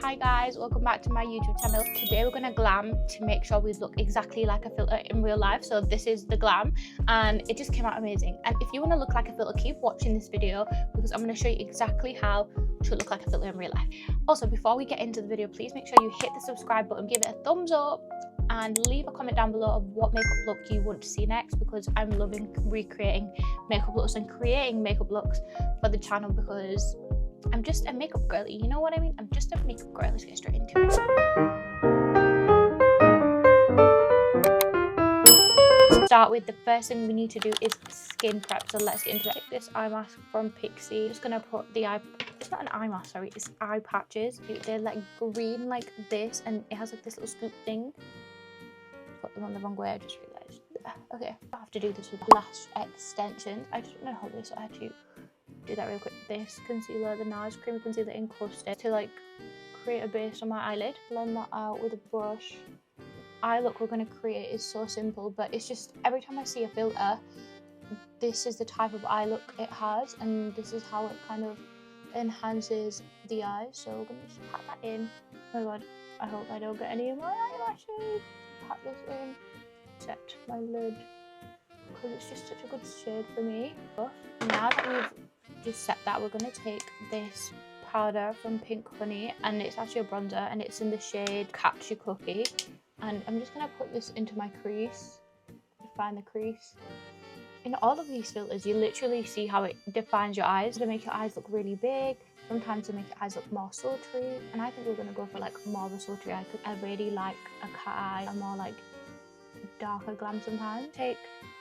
Hi guys, welcome back to my YouTube channel. Today we're gonna glam to make sure we look exactly like a filter in real life. So this is the glam and it just came out amazing. And if you want to look like a filter, keep watching this video because I'm going to show you exactly how to look like a filter in real life. Also, before we get into the video, please make sure you hit the subscribe button, give it a thumbs up and leave a comment down below of what makeup look you want to see next, because I'm loving recreating makeup looks and creating makeup looks for the channel because I'm just a makeup girly, you know what I mean? I'm just a makeup girl. Let's get straight into it. To start with, the first thing we need to do is skin prep, so let's get into it. Take this eye mask from Pixie. I'm just gonna put the eye, it's not an eye mask, sorry, it's eye patches. They're like green like this and it has like this little scoop thing. Put them on the wrong way, I just realised. Okay, I have to do this with lash extensions. I just want to hold this, so I had to do that real quick. This concealer, the NARS creamy concealer in Custard, to like create a base on my eyelid. Blend that out with a brush. Eye look we're going to create is so simple, but it's just every time I see a filter, this is the type of eye look it has, and this is how it kind of enhances the eyes. So we're going to just pat that in. Oh my god, I hope I don't get any of my eyelashes. Pat this in. Set my lid because it's just such a good shade for me. Now that we've just set that, we're going to take this powder from Pink Honey, and it's actually a bronzer and it's in the shade Catchy Cookie, and I'm just going to put this into my crease, define the crease. In all of these filters you literally see how it defines your eyes. They make your eyes look really big, sometimes they make your eyes look more sultry, and I think we're going to go for like more of a sultry eye because I really like a cat eye, a more like darker glam sometimes. Take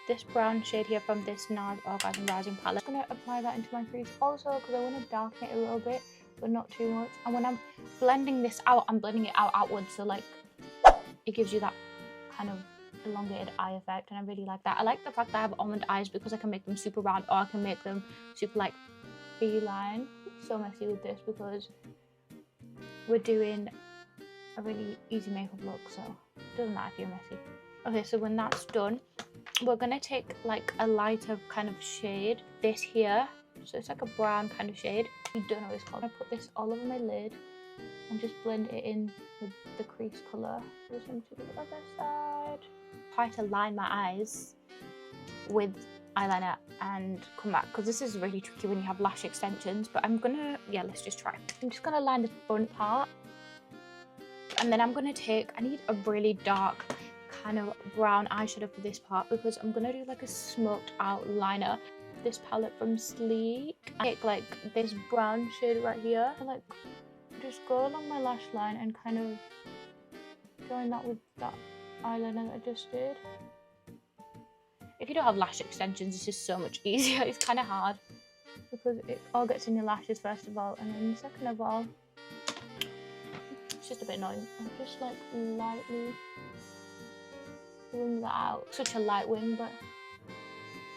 this brown shade here from this NARS Orgasm Rising palette. I'm going to apply that into my crease also because I want to darken it a little bit but not too much. And when I'm blending this out, I'm blending it out outwards, so like it gives you that kind of elongated eye effect, and I really like that. I like the fact that I have almond eyes because I can make them super round or I can make them super like beeline. So messy with this because we're doing a really easy makeup look, so it doesn't matter if you're messy. Okay, so when that's done, we're gonna take like a lighter kind of shade, this here, so it's like a brown kind of shade. I don't know what it's called. I put this all over my lid and just blend it in with the crease colour. Just into the other side. Try to line my eyes with eyeliner and come back, because this is really tricky when you have lash extensions, but I'm gonna, yeah, let's just try. I'm just gonna line the front part, and then I'm gonna take, I need a really dark kind of brown eyeshadow for this part because I'm gonna do like a smoked out liner. This palette from Sleek, I take like this brown shade right here and like just go along my lash line and kind of join that with that eyeliner that I just did. If you don't have lash extensions, this is so much easier. It's kind of hard because it all gets in your lashes first of all, and then second of all it's just a bit annoying. I'm just like lightly wing that out. Such a light wing, but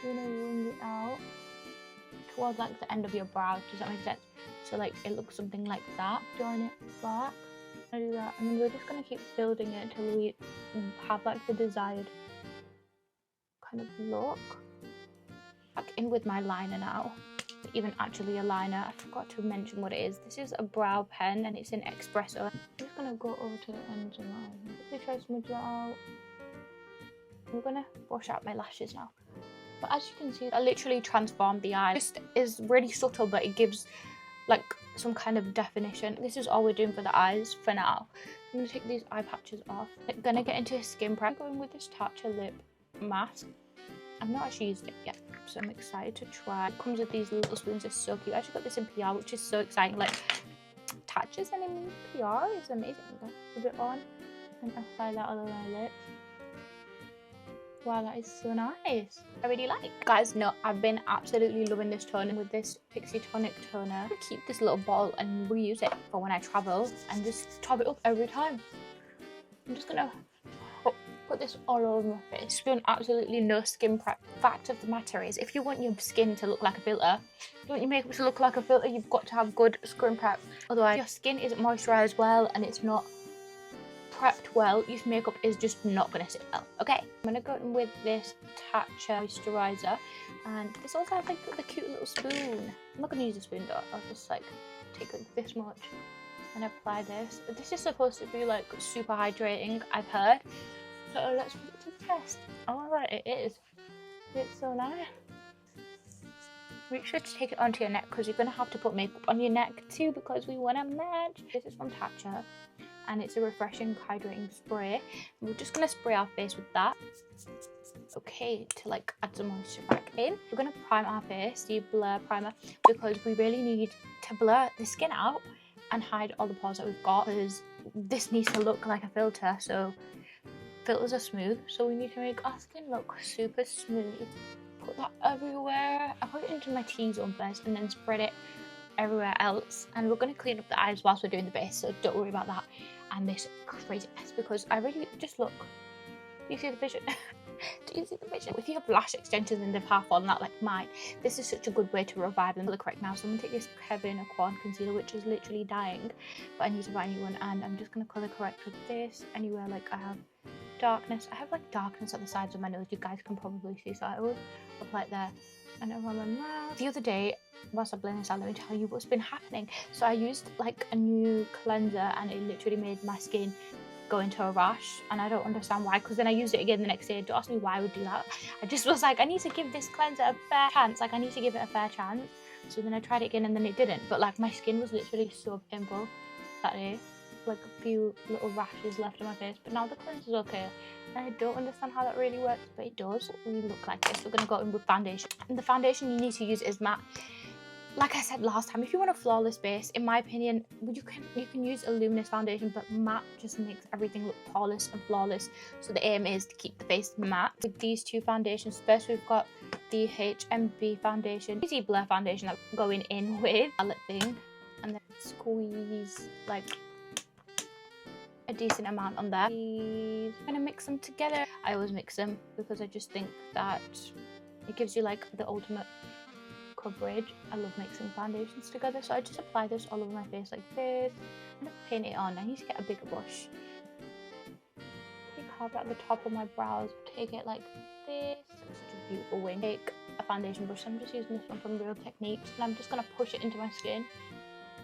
you're gonna wing it out towards like the end of your brow. Does that make sense? So like it looks something like that. Join it back. I do that, and then we're just gonna keep building it until we have like the desired kind of look. Back in with my liner now. Even actually a liner. I forgot to mention what it is. This is a brow pen and it's in espresso. I'm just gonna go over to the ends of my eye. Quickly try to smudge that out. I'm gonna brush out my lashes now. But as you can see, I literally transformed the eye. This is really subtle, but it gives like some kind of definition. This is all we're doing for the eyes for now. I'm gonna take these eye patches off. I'm gonna get into a skin prep. I'm going with this Tatcha lip mask. I've not actually used it yet, so I'm excited to try. It comes with these little spoons. It's so cute. I actually got this in PR, which is so exciting. Like Tatcha's and in PR is amazing. Put it on and apply that all over my lips. Wow, that is so nice. I really like. Guys, no, I've been absolutely loving this toner with this Pixie Tonic toner. I'm gonna keep this little bottle and reuse it for when I travel and just top it up every time. I'm just gonna put this all over my face. It's been absolutely no skin prep. Fact of the matter is, if you want your skin to look like a filter, if you want your makeup to look like a filter, you've got to have good skin prep. Otherwise, your skin isn't moisturised well and it's not prepped well, your makeup is just not going to sit well. Okay, I'm going to go in with this Tatcha moisturiser, and this also has like a cute little spoon. I'm not going to use a spoon though, I'll just like take like this much and apply this. This is supposed to be like super hydrating, I've heard. So let's put it to the test. Oh my god, it is. It's so nice. Make sure to take it onto your neck because you're going to have to put makeup on your neck too because we want to match. This is from Tatcha and it's a refreshing hydrating spray. We're just going to spray our face with that. Okay, to like add some moisture back in. We're going to prime our face, the blur primer, because we really need to blur the skin out and hide all the pores that we've got because this needs to look like a filter. So filters are smooth, so we need to make our skin look super smooth. Put that everywhere. I put it into my T-zone first and then spread it everywhere else. And we're going to clean up the eyes whilst we're doing the base, so don't worry about that. And this crazy mess because I really just look. Do you see the vision? Do you see the vision? If you have lash extensions and they've half fallen out like mine, this is such a good way to revive them. Colour correct now. So I'm going to take this Kevin Aquan concealer, which is literally dying, but I need to buy a new one. And I'm just going to colour correct with this anywhere like I have darkness. I have like darkness at the sides of my nose. You guys can probably see, so I will apply it there and around my mouth. The other day, whilst I blend this out, let me tell you what's been happening. So I used like a new cleanser and it literally made my skin go into a rash, and I don't understand why, because then I used it again the next day. Don't ask me why I would do that. I just was like, I need to give this cleanser a fair chance. Like, I need to give it a fair chance. So then I tried it again and then it didn't. But like, my skin was literally so pimple that day. Like a few little rashes left on my face, but now the cleanser's okay. And I don't understand how that really works, but it does. We look like this. We're gonna go in with foundation, and the foundation you need to use is matte. Like I said last time, if you want a flawless base, in my opinion, you can use a luminous foundation, but matte just makes everything look flawless and flawless. So the aim is to keep the face matte. With these two foundations, first we've got the HMB foundation, easy blur foundation that we're going in with palette thing, and then squeeze like a decent amount on there. I'm gonna mix them together. I always mix them because I just think that it gives you like the ultimate coverage. I love mixing foundations together, so I just apply this all over my face like this. I'm gonna paint it on. I need to get a bigger brush. Carve at the top of my brows. Take it like this. Such a beautiful wing. Take a foundation brush. I'm just using this one from Real Techniques, and I'm just gonna push it into my skin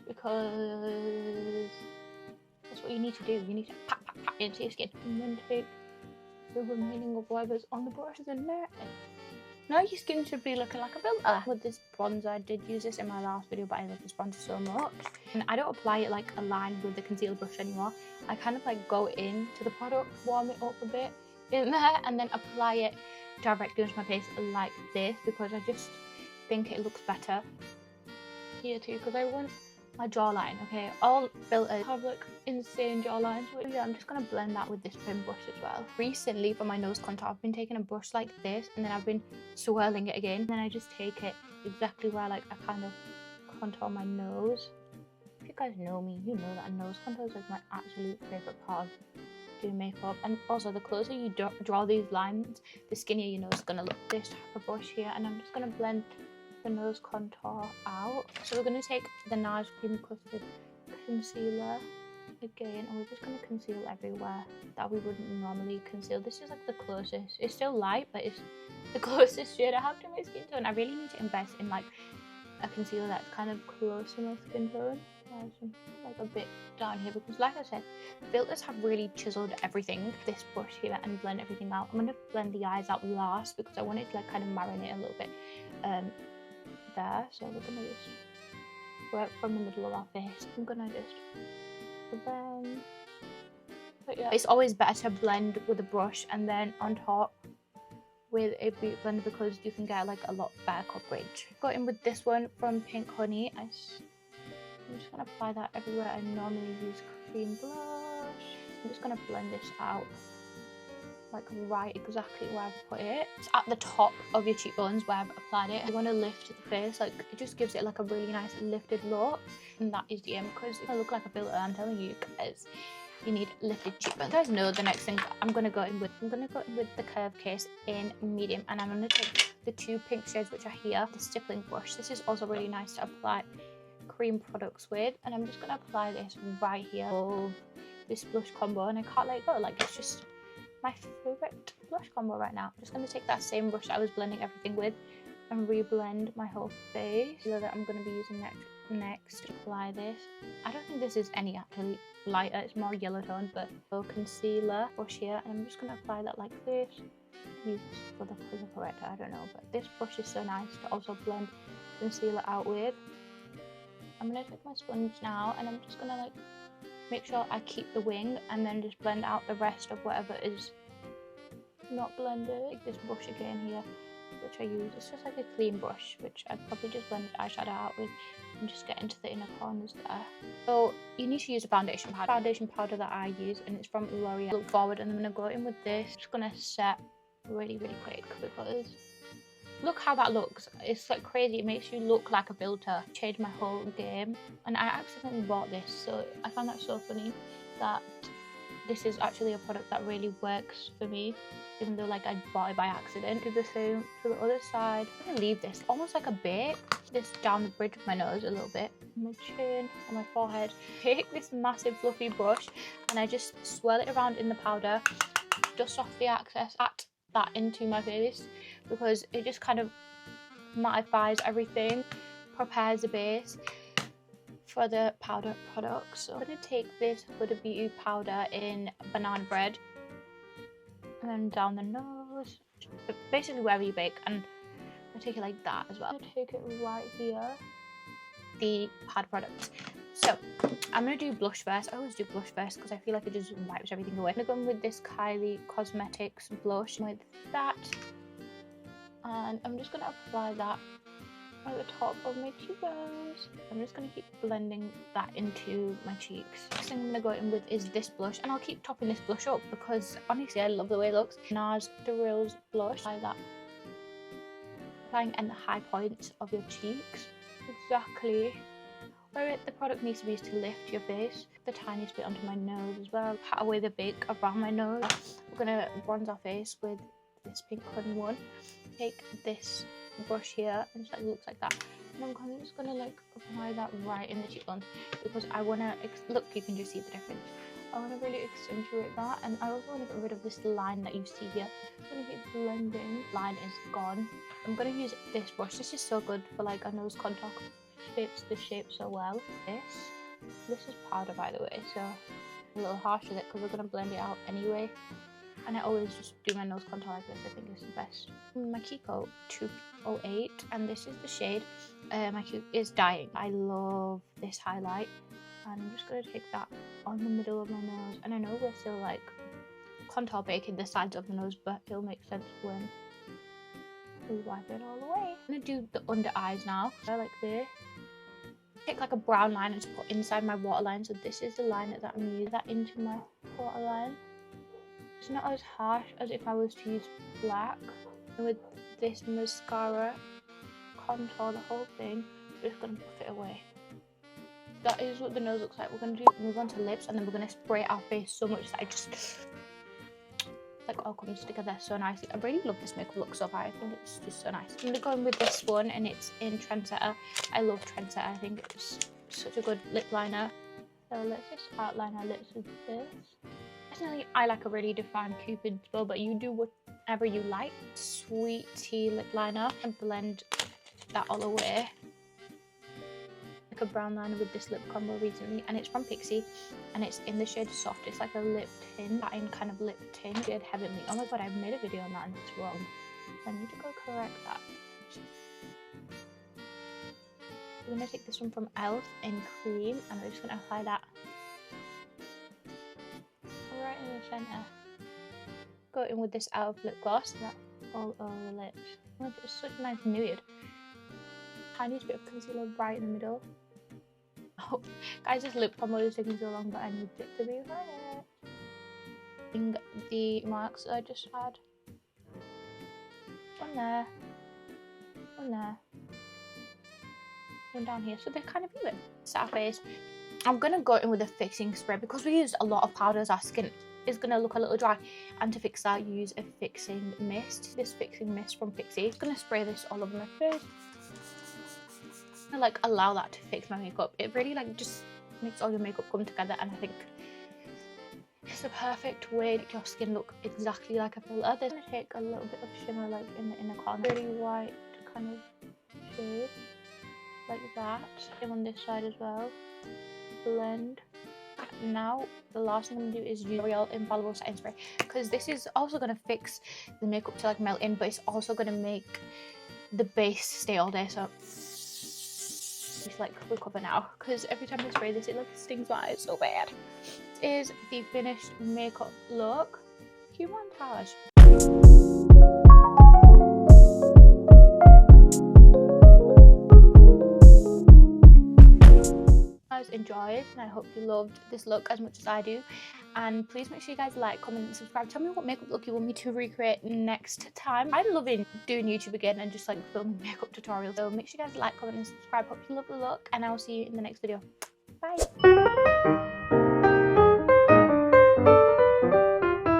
because that's what you need to do. You need to pat into your skin and then take the remaining of whatever's on the brushes in there. Now your skin should be looking like a filter. With this bronzer, I did use this in my last video, but I love this bronzer so much. And I don't apply it like a line with the concealer brush anymore. I kind of like go into the product, warm it up a bit in there, and then apply it directly onto my face like this because I just think it looks better here too, because I want my jawline, okay? All filters have like insane jawlines. So yeah, I'm just gonna blend that with this trim brush as well. Recently for my nose contour, I've been taking a brush like this and then I've been swirling it again. And then I just take it exactly where like I kind of contour my nose. If you guys know me, you know that nose contour is like my absolute favorite part of doing makeup. And also the closer you draw these lines, the skinnier your nose is gonna look. This type of brush here, and I'm just gonna blend the nose contour out. So we're going to take the NARS Cream Custard Concealer again, and we're just going to conceal everywhere that we wouldn't normally conceal. This is like the closest. It's still light, but it's the closest shade I have to my skin tone. I really need to invest in like a concealer that's kind of close to my skin tone. Like a bit down here, because like I said, filters have really chiseled everything. This brush here and blend everything out. I'm going to blend the eyes out last because I want it to like kind of marinate a little bit there. So we're gonna just work from the middle of our face. I'm gonna just blend. But yeah, it's always better to blend with a brush and then on top with a beauty blender because you can get like a lot better coverage. Got in with this one from Pink Honey. I'm just gonna apply that everywhere I normally use cream blush. I'm just gonna blend this out like right exactly where I've put it. It's at the top of your cheekbones where I've applied it. You want to lift the face, like it just gives it like a really nice lifted look, and that is the aim, because if I look like a filter, I'm telling you guys, you need lifted cheekbones. You guys know the next thing I'm gonna go in with. I'm gonna go in with the curved case in medium, and I'm gonna take the two pink shades which are here, the stippling brush. This is also really nice to apply cream products with, and I'm just gonna apply this right here of this blush combo, and I can't let it go. Like, it's just my favorite blush combo right now. I'm just going to take that same brush I was blending everything with and reblend my whole face. So that I'm going to be using next next apply this. I don't think this is any actually lighter, it's more yellow tone, but a concealer brush here, and I'm just going to apply that like this. Use this for the colour corrector, I don't know, but this brush is so nice to also blend concealer out with. I'm going to take my sponge now, and I'm just going to like make sure I keep the wing and then just blend out the rest of whatever is not blended. Like this brush again here, which I use, it's just like a clean brush, which I probably just blended eyeshadow out with and just get into the inner corners there. So you need to use a foundation powder that I use, and it's from L'Oreal. Look forward, and I'm going to go in with this. Just going to set really quick because look how that looks. It's like crazy. It makes you look like a builder. Changed my whole game, and I accidentally bought this, so I found that so funny that this is actually a product that really works for me, even though like I bought it by accident. Do the same to the other side. I'm gonna leave this almost like a bit, this down the bridge of my nose a little bit, on my chin, on my forehead. Take this massive fluffy brush and I just swirl it around in the powder, dust off the excess, pat that into my face because it just kind of mattifies everything, prepares the base for the powder product. So I'm going to take this Huda Beauty powder in banana bread and then down the nose, basically wherever you bake, and I take it like that as well. I'm going to take it right here, the pad products. So I'm going to do blush first. I always do blush first because I feel like it just wipes everything away. I'm going to go in with this Kylie Cosmetics blush with that, and I'm just going to apply that at the top of my cheekbones. I'm just going to keep blending that into my cheeks. Next thing I'm going to go in with is this blush, and I'll keep topping this blush up because honestly I love the way it looks. NARS Thrills blush, like that, applying in the high points of your cheeks, exactly where the product needs to be, is to lift your face. The tiniest bit onto my nose as well, pat away the bake around my nose. We're going to bronze our face with this pink honey one. Take this brush here and just like looks like that, and I'm kind of just gonna like apply that right in the cheekbones because I want to look, you can just see the difference. I want to really accentuate that, and I also want to get rid of this line that you see here. I'm gonna keep blending. Line is gone. I'm gonna use this brush. This is so good for like a nose contour. Fits the shape so well. This is powder, by the way, so a little harsh with it because we're gonna blend it out anyway. And I always just do my nose contour like this. I think it's the best. My Kiko 208, and this is the shade. My Kiko is Dying. I love this highlight, and I'm just going to take that on the middle of my nose. And I know we're still like contour baking the sides of the nose, but it'll make sense when we wipe it all away. I'm going to do the under eyes now. I like this. Take like a brown line and just put inside my waterline. So this is the line that I'm using. That into my waterline. It's not as harsh as if I was to use black. With this mascara, contour the whole thing. We're just going to buff it away. That is what the nose looks like. We're going to move on to lips, and then we're going to spray our face so much that it just like all comes together so nicely. I really love this makeup look so far. I think it's just so nice. I'm going to go in with this one, and it's in Trendsetter. I love Trendsetter. I think it's such a good lip liner. So let's just outline our lips with this. Personally, I like a really defined Cupid's bow, but you do whatever you like. Sweet tea lip liner, and blend that all away. Like a brown liner with this lip combo recently, and it's from Pixie, and it's in the shade Soft. It's like a lip tint, satin kind of lip tint. Shade Heavenly. Oh my god, I made a video on that and it's wrong. I need to go correct that. We're gonna take this one from ELF in Cream, and we're just gonna apply that right in the center. Go in with this ELF lip gloss, that all over the lips. Oh, it's such a nice nude. Tiny bit of concealer right in the middle. Oh, guys, this lip combo is taking so long, but I need it to be right. The marks that I just had. One there. One there. One down here. So they're kind of even. Set our face. I'm gonna go in with a fixing spray because we use a lot of powders. Our skin is gonna look a little dry, and to fix that, use a fixing mist. This fixing mist from Pixie. I'm gonna spray this all over my face. I'm gonna like allow that to fix my makeup. It really like just makes all your makeup come together, and I think it's the perfect way to make your skin look exactly like a filter. Then I'm gonna take a little bit of shimmer like in the inner corner, really white kind of shade. like that. Same on this side as well. Blend. Now the last thing I'm gonna do is use IRL infallible setting spray, because this is also gonna fix the makeup to like melt in, but it's also gonna make the base stay all day. So it's like recover now, because every time I spray this it like stings my eyes so bad. This is the finished makeup look. Cue montage. Enjoyed, and I hope you loved this look as much as I do. And please make sure you guys like, comment and subscribe. Tell me what makeup look you want me to recreate next time. I'm loving doing YouTube again and just like filming makeup tutorials, so make sure you guys like, comment and subscribe. Hope you love the look, and I'll see you in the next video. Bye.